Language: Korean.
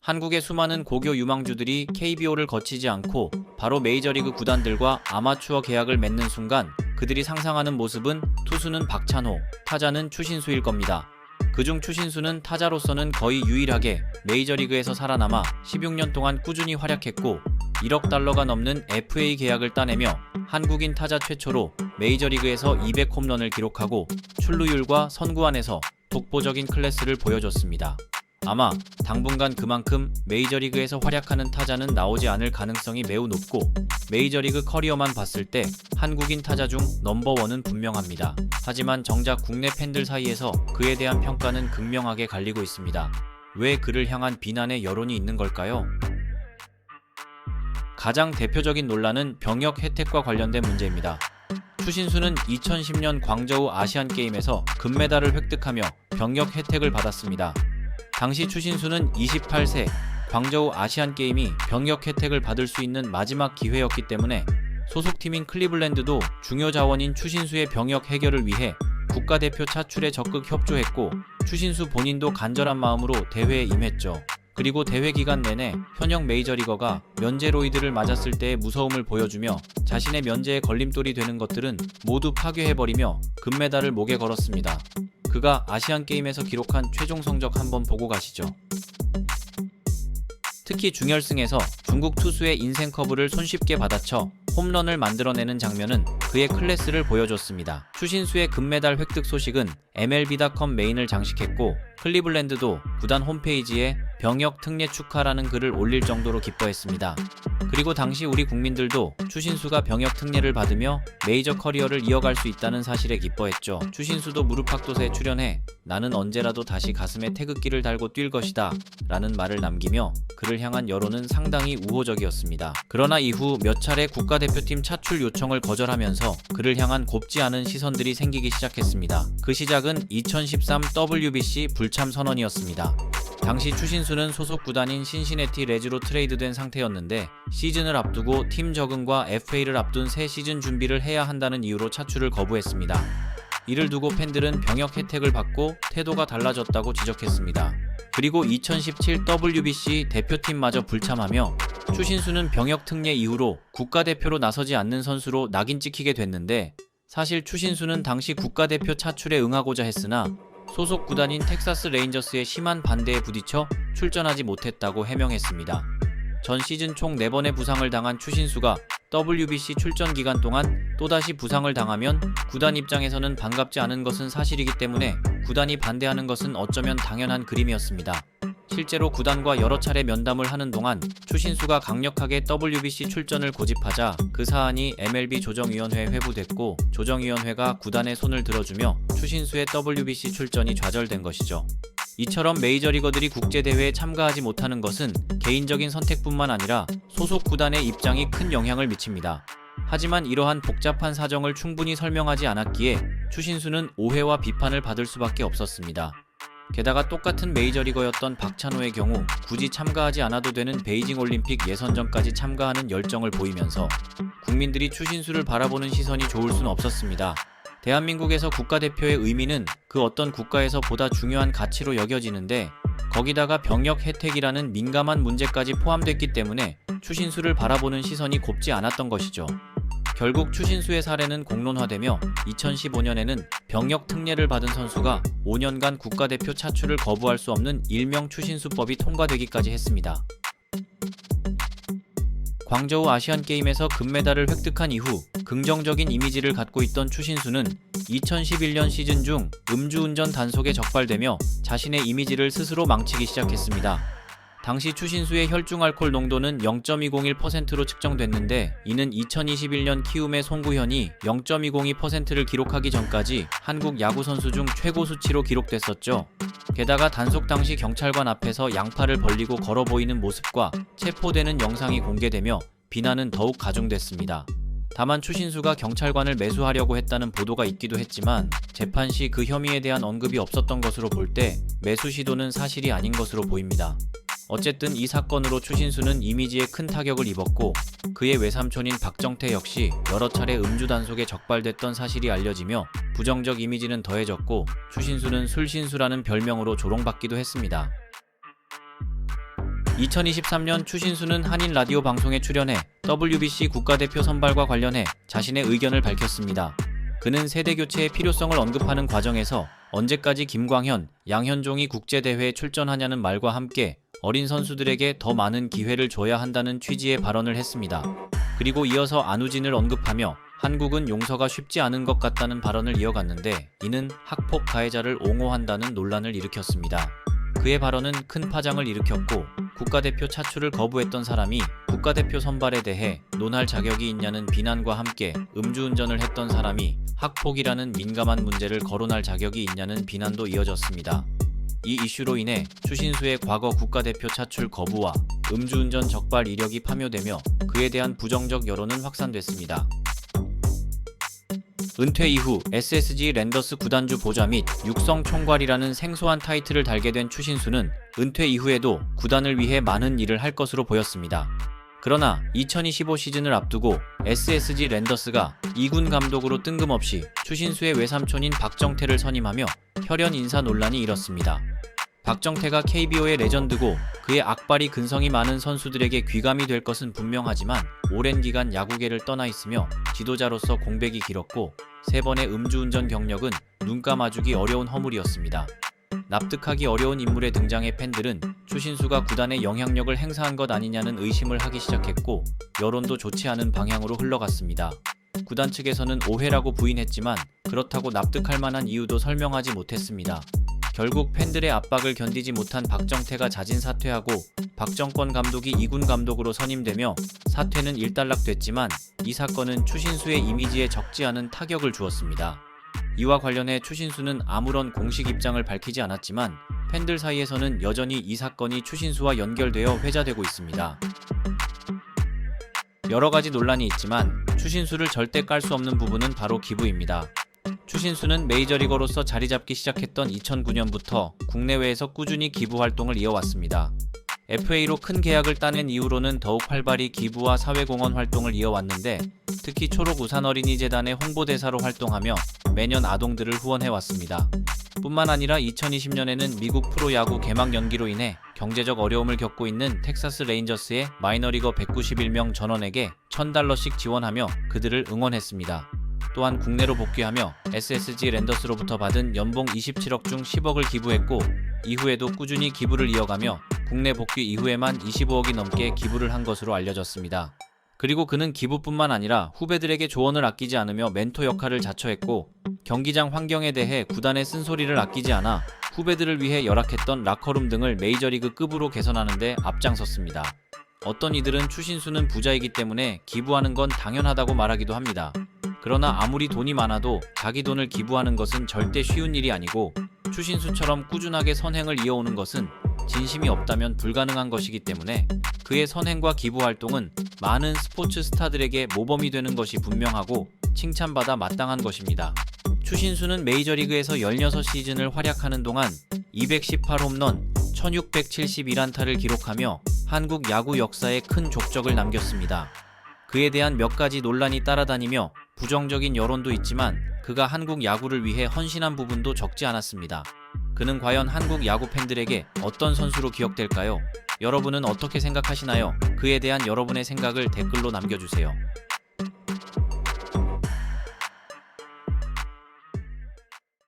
한국의 수많은 고교 유망주들이 KBO를 거치지 않고 바로 메이저리그 구단들과 아마추어 계약을 맺는 순간 그들이 상상하는 모습은 투수는 박찬호, 타자는 추신수일 겁니다. 그중 추신수는 타자로서는 거의 유일하게 메이저리그에서 살아남아 16년 동안 꾸준히 활약했고 1억 달러가 넘는 FA 계약을 따내며 한국인 타자 최초로 메이저리그에서 200홈런을 기록하고 출루율과 선구안에서 독보적인 클래스를 보여줬습니다. 아마 당분간 그만큼 메이저리그에서 활약하는 타자는 나오지 않을 가능성이 매우 높고 메이저리그 커리어만 봤을 때 한국인 타자 중 넘버원은 분명합니다. 하지만 정작 국내 팬들 사이에서 그에 대한 평가는 극명하게 갈리고 있습니다. 왜 그를 향한 비난의 여론이 있는 걸까요? 가장 대표적인 논란은 병역 혜택과 관련된 문제입니다. 추신수는 2010년 광저우 아시안게임에서 금메달을 획득하며 병역 혜택을 받았습니다. 당시 추신수는 28세, 광저우 아시안게임이 병역 혜택을 받을 수 있는 마지막 기회였기 때문에 소속팀인 클리블랜드도 중요 자원인 추신수의 병역 해결을 위해 국가대표 차출에 적극 협조했고 추신수 본인도 간절한 마음으로 대회에 임했죠. 그리고 대회 기간 내내 현역 메이저리거가 면제로이드를 맞았을 때의 무서움을 보여주며 자신의 면제에 걸림돌이 되는 것들은 모두 파괴해버리며 금메달을 목에 걸었습니다. 그가 아시안게임에서 기록한 최종 성적 한번 보고 가시죠. 특히 준결승에서 중국 투수의 인생 커브를 손쉽게 받아쳐 홈런을 만들어내는 장면은 그의 클래스를 보여줬습니다. 추신수의 금메달 획득 소식은 MLB.com 메인을 장식했고 클리블랜드도 구단 홈페이지에 병역 특례 축하라는 글을 올릴 정도로 기뻐했습니다. 그리고 당시 우리 국민들도 추신수가 병역 특례를 받으며 메이저 커리어를 이어갈 수 있다는 사실에 기뻐했죠. 추신수도 무릎팍도사에 출연해 나는 언제라도 다시 가슴에 태극기를 달고 뛸 것이다 라는 말을 남기며 그를 향한 여론은 상당히 우호적이었습니다. 그러나 이후 몇 차례 국가대표팀 차출 요청을 거절하면서 그를 향한 곱지 않은 시선들이 생기기 시작했습니다. 그 시작은 2013 WBC 불참 선언이었습니다. 당시 추신수는 소속 구단인 신시내티 레즈로 트레이드된 상태였는데 시즌을 앞두고 팀 적응과 FA를 앞둔 새 시즌 준비를 해야 한다는 이유로 차출을 거부했습니다. 이를 두고 팬들은 병역 혜택을 받고 태도가 달라졌다고 지적했습니다. 그리고 2017 WBC 대표팀마저 불참하며 추신수는 병역 특례 이후로 국가대표로 나서지 않는 선수로 낙인 찍히게 됐는데 사실 추신수는 당시 국가대표 차출에 응하고자 했으나 소속 구단인 텍사스 레인저스의 심한 반대에 부딪혀 출전하지 못했다고 해명했습니다. 전 시즌 총 4번의 부상을 당한 추신수가 WBC 출전 기간 동안 또다시 부상을 당하면 구단 입장에서는 반갑지 않은 것은 사실이기 때문에 구단이 반대하는 것은 어쩌면 당연한 그림이었습니다. 실제로 구단과 여러 차례 면담을 하는 동안 추신수가 강력하게 WBC 출전을 고집하자 그 사안이 MLB 조정위원회에 회부됐고 조정위원회가 구단의 손을 들어주며 추신수의 WBC 출전이 좌절된 것이죠. 이처럼 메이저리거들이 국제대회에 참가하지 못하는 것은 개인적인 선택뿐만 아니라 소속 구단의 입장이 큰 영향을 미칩니다. 하지만 이러한 복잡한 사정을 충분히 설명하지 않았기에 추신수는 오해와 비판을 받을 수밖에 없었습니다. 게다가 똑같은 메이저리거였던 박찬호의 경우 굳이 참가하지 않아도 되는 베이징 올림픽 예선전까지 참가하는 열정을 보이면서 국민들이 추신수를 바라보는 시선이 좋을 순 없었습니다. 대한민국에서 국가대표의 의미는 그 어떤 국가에서 보다 중요한 가치로 여겨지는데 거기다가 병역 혜택이라는 민감한 문제까지 포함됐기 때문에 추신수를 바라보는 시선이 곱지 않았던 것이죠. 결국 추신수의 사례는 공론화되며 2015년에는 병역 특례를 받은 선수가 5년간 국가대표 차출을 거부할 수 없는 일명 추신수법이 통과되기까지 했습니다. 광저우 아시안게임에서 금메달을 획득한 이후 긍정적인 이미지를 갖고 있던 추신수는 2011년 시즌 중 음주운전 단속에 적발되며 자신의 이미지를 스스로 망치기 시작했습니다. 당시 추신수의 혈중 알코올 농도는 0.201%로 측정됐는데 이는 2021년 키움의 송구현이 0.202%를 기록하기 전까지 한국 야구 선수 중 최고 수치로 기록됐었죠. 게다가 단속 당시 경찰관 앞에서 양팔을 벌리고 걸어 보이는 모습과 체포되는 영상이 공개되며 비난은 더욱 가중됐습니다. 다만 추신수가 경찰관을 매수하려고 했다는 보도가 있기도 했지만 재판 시 그 혐의에 대한 언급이 없었던 것으로 볼 때 매수 시도는 사실이 아닌 것으로 보입니다. 어쨌든 이 사건으로 추신수는 이미지에 큰 타격을 입었고 그의 외삼촌인 박정태 역시 여러 차례 음주 단속에 적발됐던 사실이 알려지며 부정적 이미지는 더해졌고 추신수는 술신수라는 별명으로 조롱받기도 했습니다. 2023년 추신수는 한인 라디오 방송에 출연해 WBC 국가대표 선발과 관련해 자신의 의견을 밝혔습니다. 그는 세대 교체의 필요성을 언급하는 과정에서 언제까지 김광현, 양현종이 국제대회에 출전하냐는 말과 함께 어린 선수들에게 더 많은 기회를 줘야 한다는 취지의 발언을 했습니다. 그리고 이어서 안우진을 언급하며 한국은 용서가 쉽지 않은 것 같다는 발언을 이어갔는데, 이는 학폭 가해자를 옹호한다는 논란을 일으켰습니다. 그의 발언은 큰 파장을 일으켰고, 국가대표 차출을 거부했던 사람이 국가대표 선발에 대해 논할 자격이 있냐는 비난과 함께 음주운전을 했던 사람이 학폭이라는 민감한 문제를 거론할 자격이 있냐는 비난도 이어졌습니다. 이 이슈로 인해 추신수의 과거 국가대표 차출 거부와 음주운전 적발 이력이 파묘되며 그에 대한 부정적 여론은 확산됐습니다. 은퇴 이후 SSG 랜더스 구단주 보좌 및 육성 총괄이라는 생소한 타이틀을 달게 된 추신수는 은퇴 이후에도 구단을 위해 많은 일을 할 것으로 보였습니다. 그러나 2025 시즌을 앞두고 SSG 랜더스가 2군 감독으로 뜬금없이 추신수의 외삼촌인 박정태를 선임하며 혈연 인사 논란이 일었습니다. 박정태가 KBO의 레전드고 그의 악발이 근성이 많은 선수들에게 귀감이 될 것은 분명하지만 오랜 기간 야구계를 떠나 있으며 지도자로서 공백이 길었고 3번의 음주운전 경력은 눈 감아주기 어려운 허물이었습니다. 납득하기 어려운 인물의 등장에 팬들은 추신수가 구단에 영향력을 행사한 것 아니냐는 의심을 하기 시작했고, 여론도 좋지 않은 방향으로 흘러갔습니다. 구단 측에서는 오해라고 부인했지만 그렇다고 납득할 만한 이유도 설명하지 못했습니다. 결국 팬들의 압박을 견디지 못한 박정태가 자진 사퇴하고 박정권 감독이 2군 감독으로 선임되며 사퇴는 일단락됐지만 이 사건은 추신수의 이미지에 적지 않은 타격을 주었습니다. 이와 관련해 추신수는 아무런 공식 입장을 밝히지 않았지만 팬들 사이에서는 여전히 이 사건이 추신수와 연결되어 회자되고 있습니다. 여러 가지 논란이 있지만 추신수를 절대 깔 수 없는 부분은 바로 기부입니다. 추신수는 메이저리거로서 자리잡기 시작했던 2009년부터 국내외에서 꾸준히 기부 활동을 이어왔습니다. FA로 큰 계약을 따낸 이후로는 더욱 활발히 기부와 사회공헌 활동을 이어왔는데, 특히 초록 우산 어린이재단의 홍보대사로 활동하며 매년 아동들을 후원해왔습니다. 뿐만 아니라 2020년에는 미국 프로야구 개막 연기로 인해 경제적 어려움을 겪고 있는 텍사스 레인저스의 마이너리거 191명 전원에게 $1,000씩 지원하며 그들을 응원했습니다. 또한 국내로 복귀하며 SSG 랜더스로부터 받은 연봉 27억 중 10억을 기부했고, 이후에도 꾸준히 기부를 이어가며 국내 복귀 이후에만 25억이 넘게 기부를 한 것으로 알려졌습니다. 그리고 그는 기부뿐만 아니라 후배들에게 조언을 아끼지 않으며 멘토 역할을 자처했고, 경기장 환경에 대해 구단의 쓴소리를 아끼지 않아 후배들을 위해 열악했던 라커룸 등을 메이저리그급으로 개선하는 데 앞장섰습니다. 어떤 이들은 추신수는 부자이기 때문에 기부하는 건 당연하다고 말하기도 합니다. 그러나 아무리 돈이 많아도 자기 돈을 기부하는 것은 절대 쉬운 일이 아니고, 추신수처럼 꾸준하게 선행을 이어오는 것은 진심이 없다면 불가능한 것이기 때문에 그의 선행과 기부 활동은 많은 스포츠 스타들에게 모범이 되는 것이 분명하고 칭찬받아 마땅한 것입니다. 추신수는 메이저리그에서 16시즌을 활약하는 동안 218홈런, 1671안타를 기록하며 한국 야구 역사에 큰 족적을 남겼습니다. 그에 대한 몇 가지 논란이 따라다니며 부정적인 여론도 있지만 그가 한국 야구를 위해 헌신한 부분도 적지 않았습니다. 그는 과연 한국 야구 팬들에게 어떤 선수로 기억될까요? 여러분은 어떻게 생각하시나요? 그에 대한 여러분의 생각을 댓글로 남겨주세요.